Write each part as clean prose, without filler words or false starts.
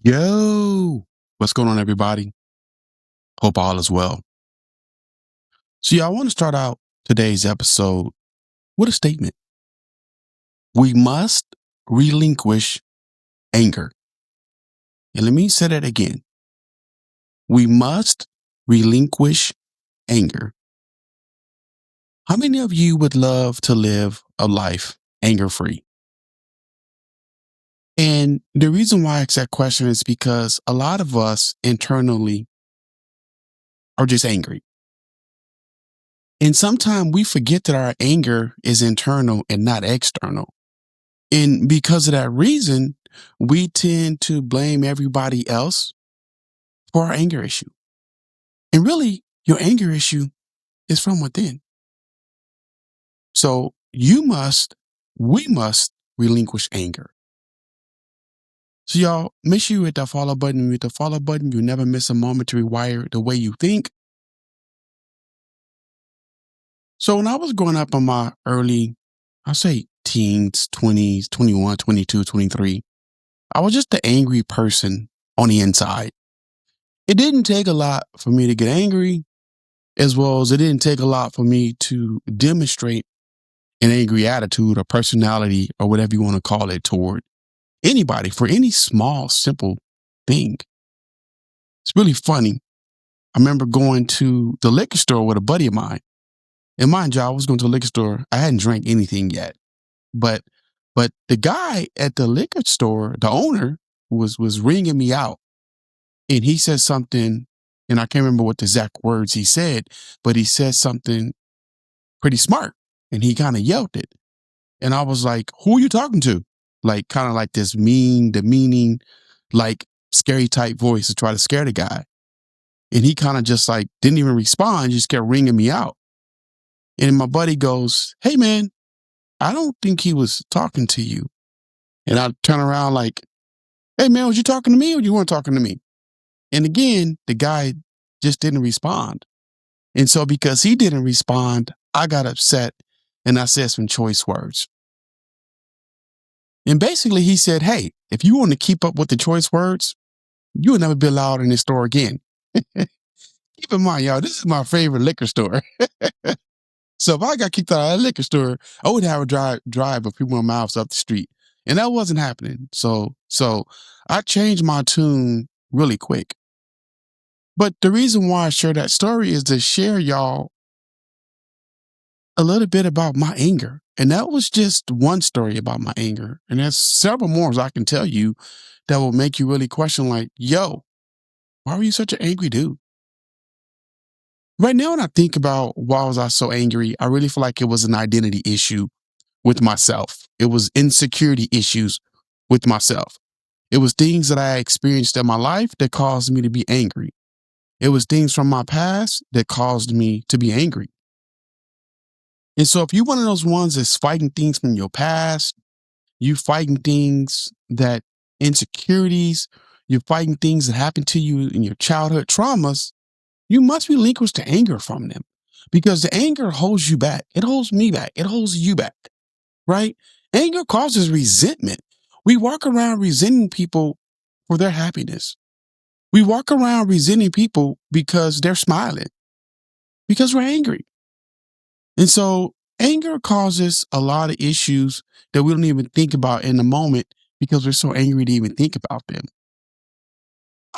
Yo, what's going on, everybody? Hope all is well. So, yeah, I want to start out today's episode with a statement. We must relinquish anger. And let me say that again. We must relinquish anger. How many of you would love to live a life anger free? And the reason why I ask that question is because a lot of us internally are just angry. And sometimes we forget that our anger is internal and not external. And because of that reason, we tend to blame everybody else for our anger issue. And really, your anger issue is from within. So we must relinquish anger. So y'all, make sure you hit that follow button. With the follow button, you never miss a moment to rewire the way you think. So when I was growing up in my early, I'll say teens, 20s, 21, 22, 23, I was just an angry person on the inside. It didn't take a lot for me to get angry, as well as it didn't take a lot for me to demonstrate an angry attitude or personality or whatever you want to call it toward anybody for any small, simple thing. It's really funny. I remember going to the liquor store with a buddy of mine. And mind you, I was going to the liquor store. I hadn't drank anything yet. But the guy at the liquor store, the owner, was ringing me out. And he said something, and I can't remember what the exact words he said, but he said something pretty smart. And he kind of yelled it. And I was like, who are you talking to? Like, kind of like this demeaning, like scary type voice to try to scare the guy. And he kind of just like didn't even respond, just kept ringing me out. And my buddy goes, hey, man, I don't think he was talking to you. And I turn around like, hey, man, was you talking to me or you weren't talking to me? And again, the guy just didn't respond. And so because he didn't respond, I got upset and I said some choice words. And basically he said, hey, if you want to keep up with the choice words, you will never be allowed in this store again. Keep in mind, y'all, this is my favorite liquor store. So if I got kicked out of that liquor store, I would have a drive a few more miles up the street. And that wasn't happening. So I changed my tune really quick. But the reason why I share that story is to share y'all a little bit about my anger. And that was just one story about my anger. And there's several more I can tell you that will make you really question like, yo, why were you such an angry dude? Right now, when I think about why was I so angry, I really feel like it was an identity issue with myself. It was insecurity issues with myself. It was things that I experienced in my life that caused me to be angry. It was things from my past that caused me to be angry. And so if you're one of those ones that's fighting things from your past, you fighting things that insecurities, you're fighting things that happened to you in your childhood traumas, you must relinquish the anger from them because the anger holds you back. It holds me back. It holds you back, right? Anger causes resentment. We walk around resenting people for their happiness. We walk around resenting people because they're smiling, because we're angry. And so anger causes a lot of issues that we don't even think about in the moment because we're so angry to even think about them.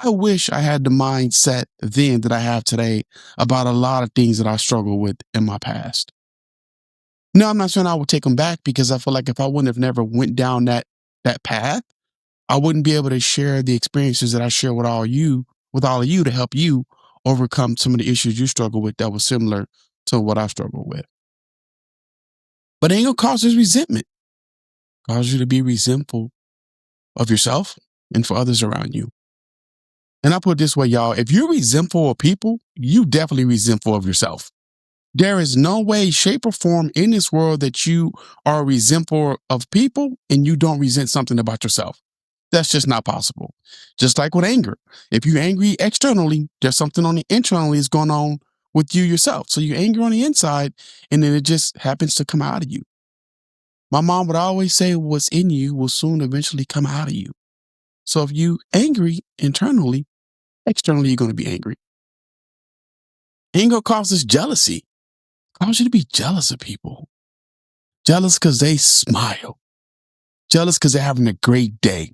I wish I had the mindset then that I have today about a lot of things that I struggled with in my past. No, I'm not saying I would take them back because I feel like if I wouldn't have never went down that path, I wouldn't be able to share the experiences that I share with all of you to help you overcome some of the issues you struggle with that was similar to what I struggled with. But anger causes resentment, causes you to be resentful of yourself and for others around you. And I put it this way, y'all, if you're resentful of people, you definitely resentful of yourself. There is no way, shape, or form in this world that you are resentful of people and you don't resent something about yourself. That's just not possible. Just like with anger. If you're angry externally, there's something on the internally is going on with you yourself. So you're angry on the inside and then it just happens to come out of you. My mom would always say what's in you will soon eventually come out of you. So if you angry internally, externally you're going to be angry. Anger causes jealousy. Causes you to be jealous of people. Jealous because they smile. Jealous because they're having a great day.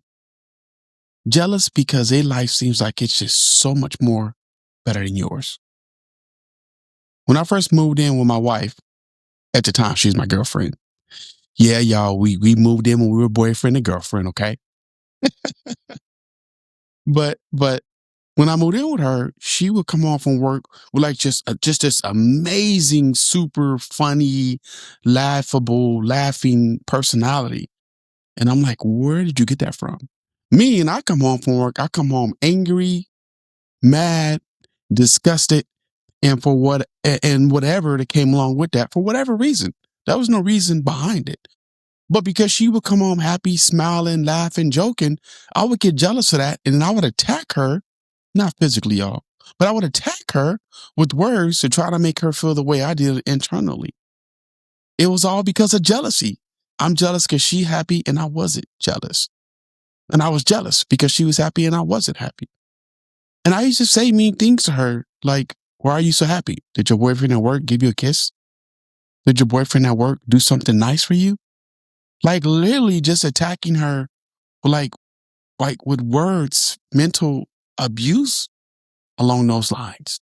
Jealous because their life seems like it's just so much more better than yours. When I first moved in with my wife, at the time she's my girlfriend. Yeah, y'all, we moved in when we were boyfriend and girlfriend, okay? But when I moved in with her, she would come home from work with like just this amazing, super funny, laughable, laughing personality. And I'm like, where did you get that from? Me and I come home from work, I come home angry, mad, disgusted, and for what and whatever that came along with that, for whatever reason. There was no reason behind it. But because she would come home happy, smiling, laughing, joking, I would get jealous of that and then I would attack her, not physically, y'all, but I would attack her with words to try to make her feel the way I did internally. It was all because of jealousy. I'm jealous because she happy and I wasn't jealous. And I was jealous because she was happy and I wasn't happy. And I used to say mean things to her, like, why are you so happy? Did your boyfriend at work give you a kiss? Did your boyfriend at work do something nice for you? Like literally just attacking her like with words, mental abuse along those lines.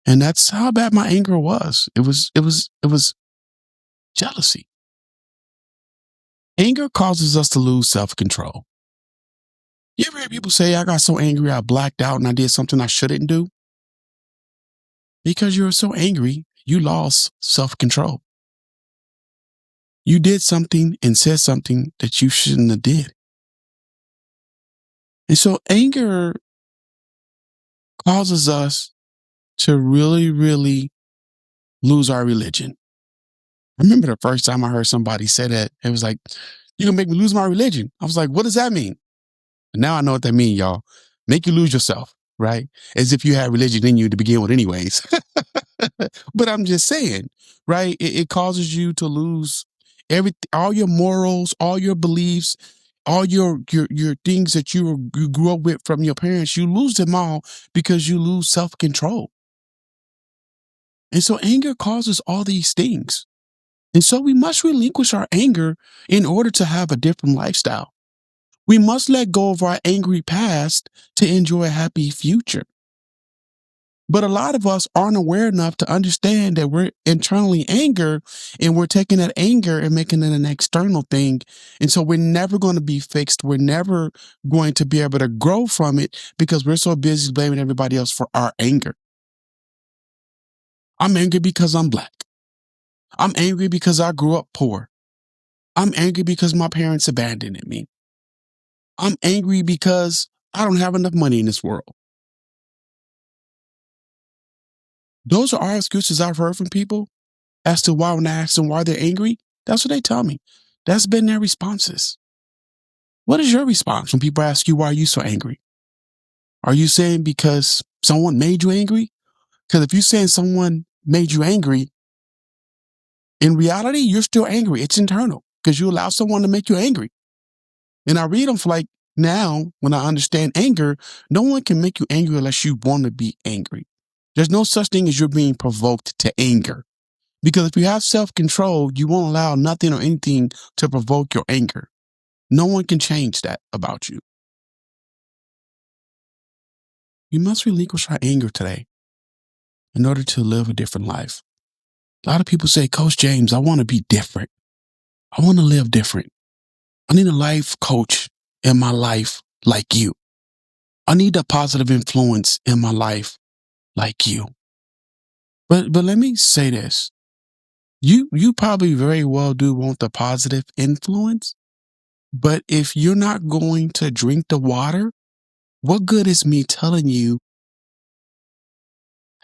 And that's how bad my anger was. It was jealousy. Anger causes us to lose self-control. You ever hear people say, I got so angry I blacked out and I did something I shouldn't do? Because you were so angry, you lost self-control. You did something and said something that you shouldn't have did. And so anger causes us to really, really lose our religion. I remember the first time I heard somebody say that, it was like, you're gonna make me lose my religion. I was like, what does that mean? And now I know what that means, y'all. Make you lose yourself, right? As if you had religion in you to begin with anyways. But I'm just saying, right? It causes you to lose all your morals, all your beliefs, all your things that you grew up with from your parents. You lose them all because you lose self-control. And so anger causes all these things. And so we must relinquish our anger in order to have a different lifestyle. We must let go of our angry past to enjoy a happy future. But a lot of us aren't aware enough to understand that we're internally anger and we're taking that anger and making it an external thing. And so we're never going to be fixed. We're never going to be able to grow from it because we're so busy blaming everybody else for our anger. I'm angry because I'm black. I'm angry because I grew up poor. I'm angry because my parents abandoned me. I'm angry because I don't have enough money in this world. Those are all excuses I've heard from people as to why when I ask them why they're angry, that's what they tell me. That's been their responses. What is your response when people ask you why are you so angry? Are you saying because someone made you angry? Because if you're saying someone made you angry, in reality, you're still angry. It's internal because you allow someone to make you angry. And I read them for like now, when I understand anger, no one can make you angry unless you want to be angry. There's no such thing as you're being provoked to anger. Because if you have self-control, you won't allow nothing or anything to provoke your anger. No one can change that about you. We must relinquish our anger today in order to live a different life. A lot of people say, Coach James, I want to be different. I want to live different. I need a life coach in my life like you. I need a positive influence in my life like you. But let me say this. You probably very well do want the positive influence, but if you're not going to drink the water, what good is me telling you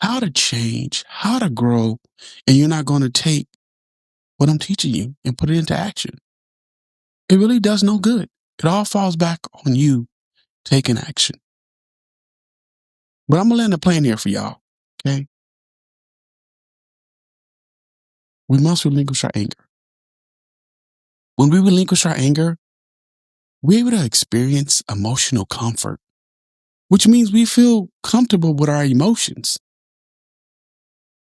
how to change, how to grow, and you're not going to take what I'm teaching you and put it into action? It really does no good. It all falls back on you taking action. But I'm going to land the plane here for y'all. Okay. We must relinquish our anger. When we relinquish our anger, we're able to experience emotional comfort, which means we feel comfortable with our emotions.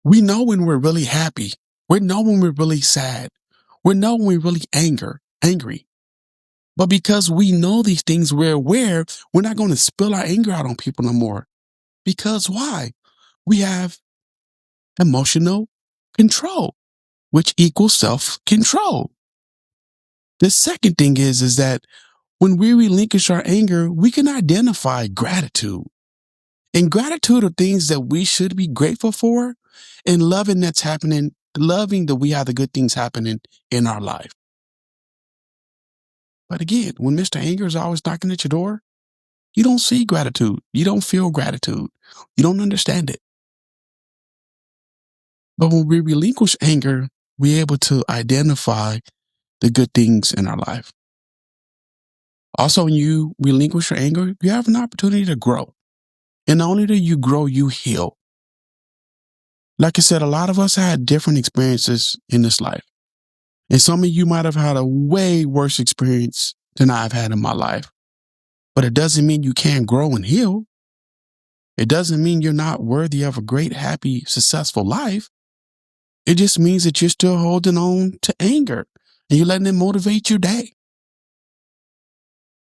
We know when we're really happy. We know when we're really sad. We know when we're really angry. But because we know these things, we're aware we're not going to spill our anger out on people no more. Because why? We have emotional control, which equals self-control. The second thing is that when we relinquish our anger, we can identify gratitude. And gratitude are things that we should be grateful for and loving that's happening, loving that we have the good things happening in our life. But again, when Mr. Anger is always knocking at your door, you don't see gratitude. You don't feel gratitude. You don't understand it. But when we relinquish anger, we're able to identify the good things in our life. Also, when you relinquish your anger, you have an opportunity to grow. And not only do you grow, you heal. Like I said, a lot of us had different experiences in this life. And some of you might have had a way worse experience than I've had in my life. But it doesn't mean you can't grow and heal. It doesn't mean you're not worthy of a great, happy, successful life. It just means that you're still holding on to anger and you're letting it motivate your day.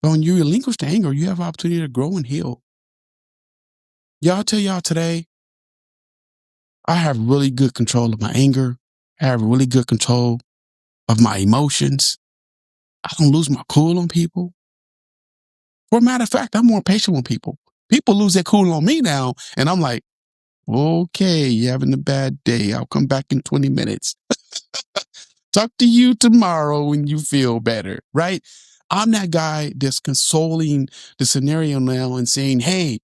But when you relinquish the anger, you have an opportunity to grow and heal. Y'all tell y'all today, I have really good control of my anger. I have really good control of my emotions. I don't lose my cool on people. For a matter of fact, I'm more patient with people. People lose their cool on me now, and I'm like, okay, you're having a bad day. I'll come back in 20 minutes. Talk to you tomorrow when you feel better, right? I'm that guy that's consoling the scenario now and saying, hey,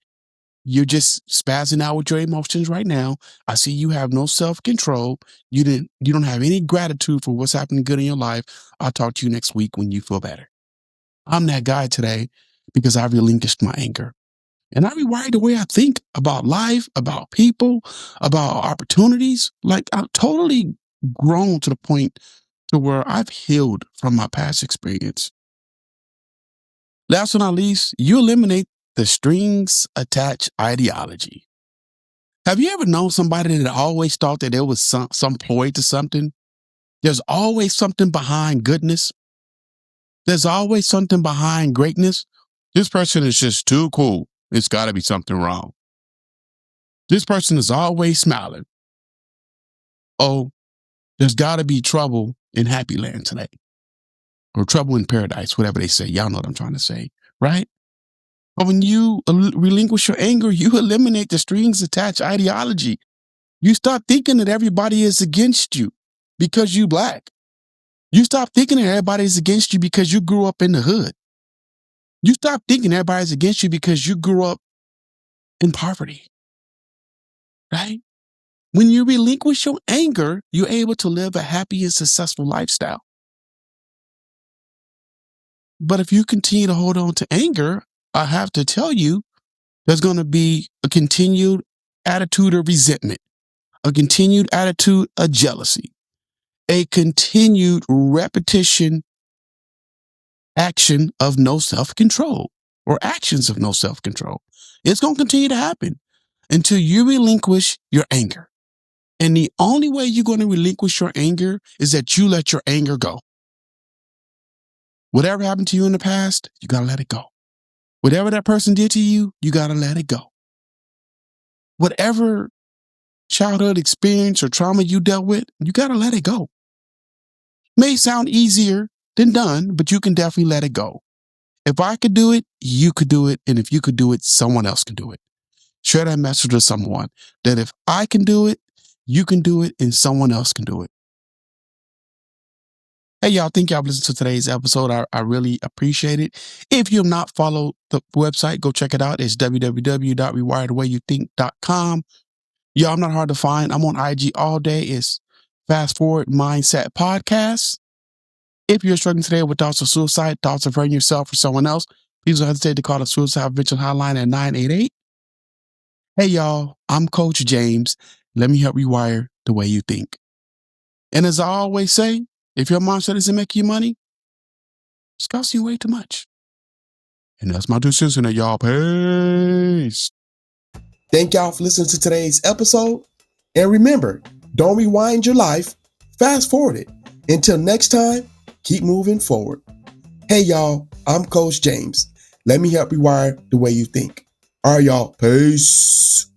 you're just spazzing out with your emotions right now. I see you have no self-control. You don't have any gratitude for what's happening good in your life. I'll talk to you next week when you feel better. I'm that guy today because I relinquished my anger. And I rewired the way I think about life, about people, about opportunities. Like I've totally grown to the point to where I've healed from my past experience. Last but not least, you eliminate the strings attached ideology. Have you ever known somebody that always thought that there was some ploy to something? There's always something behind goodness. There's always something behind greatness. This person is just too cool. It's got to be something wrong. This person is always smiling. Oh, there's got to be trouble in Happy Land today. Or trouble in paradise, whatever they say. Y'all know what I'm trying to say, right? But when you relinquish your anger, you eliminate the strings attached ideology. You stop thinking that everybody is against you because you black. You stop thinking that everybody's against you because you grew up in the hood. You stop thinking everybody's against you because you grew up in poverty, right? When you relinquish your anger, you're able to live a happy and successful lifestyle. But if you continue to hold on to anger, I have to tell you, there's going to be a continued attitude of resentment, a continued attitude of jealousy, a continued repetition action of no self-control or actions of no self-control. It's going to continue to happen until you relinquish your anger. And the only way you're going to relinquish your anger is that you let your anger go. Whatever happened to you in the past, you got to let it go. Whatever that person did to you, you got to let it go. Whatever childhood experience or trauma you dealt with, you got to let it go. May sound easier than done, but you can definitely let it go. If I could do it, you could do it. And if you could do it, someone else can do it. Share that message with someone that if I can do it, you can do it, and someone else can do it. Hey, y'all, thank y'all for listening to today's episode. I really appreciate it. If you have not followed the website, go check it out. It's www.rewiredthewayouthink.com. Y'all, I'm not hard to find. I'm on IG all day. It's Fast Forward Mindset Podcast. If you're struggling today with thoughts of suicide, thoughts of hurting yourself or someone else, please don't hesitate to call the Suicide Prevention Hotline at 988. Hey, y'all, I'm Coach James. Let me help rewire the way you think. And as I always say, if your mindset doesn't make you money, it's costing you way too much. And that's my 2 cents in it, y'all. Peace. Thank y'all for listening to today's episode. And remember, don't rewind your life, fast forward it. Until next time, keep moving forward. Hey y'all, I'm Coach James. Let me help rewire the way you think. All right, y'all. Peace.